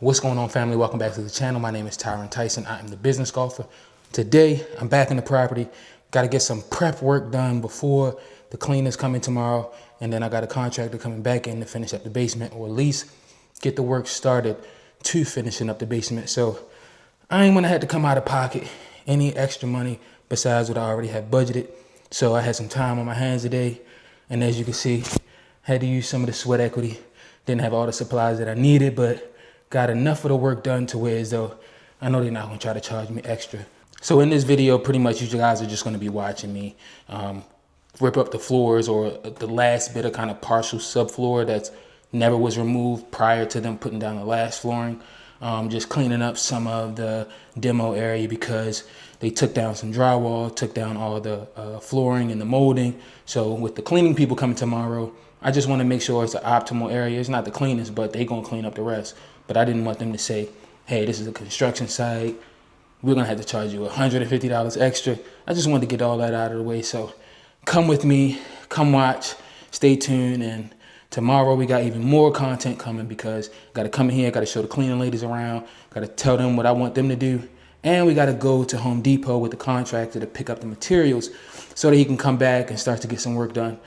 What's going on, family? Welcome back to the channel. My name is Tyron Tyson. I am the business golfer. Today, I'm back in the property. Got to get some prep work done before the cleaners come in tomorrow. And then I got a contractor coming back in to finish up the basement, or at least get the work started to finishing up the basement. So I ain't gonna have to come out of pocket any extra money besides what I already have budgeted. So I had some time on my hands today. And as you can see, had to use some of the sweat equity. Didn't have all the supplies that I needed, but got enough of the work done to where as though I know they're not gonna try to charge me extra. So in this video, pretty much you guys are just gonna be watching me rip up the floors, or the last bit of kind of partial subfloor that's never was removed prior to them putting down the last flooring. Just cleaning up some of the demo area because they took down some drywall, took down all the flooring and the molding. So with the cleaning people coming tomorrow, I just want to make sure it's the optimal area. It's not the cleanest, but they gonna clean up the rest. But I didn't want them to say, hey, this is a construction site, we're gonna have to charge you $150 extra. I just wanted to get all that out of the way. So come with me, come watch, stay tuned, and tomorrow we got even more content coming because got to come in here, got to show the cleaning ladies around, got to tell them what I want them to do, and we got to go to Home Depot with the contractor to pick up the materials so that he can come back and start to get some work done.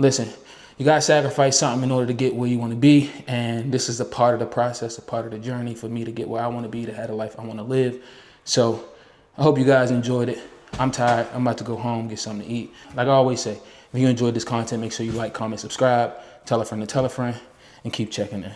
Listen, you gotta sacrifice something in order to get where you want to be, and this is a part of the process, a part of the journey for me to get where I want to be, to have the life I want to live. So I hope you guys enjoyed it. I'm tired. I'm about to go home, get something to eat. Like I always say, if you enjoyed this content, make sure you like, comment, subscribe, tell a friend to tell a friend, and keep checking in.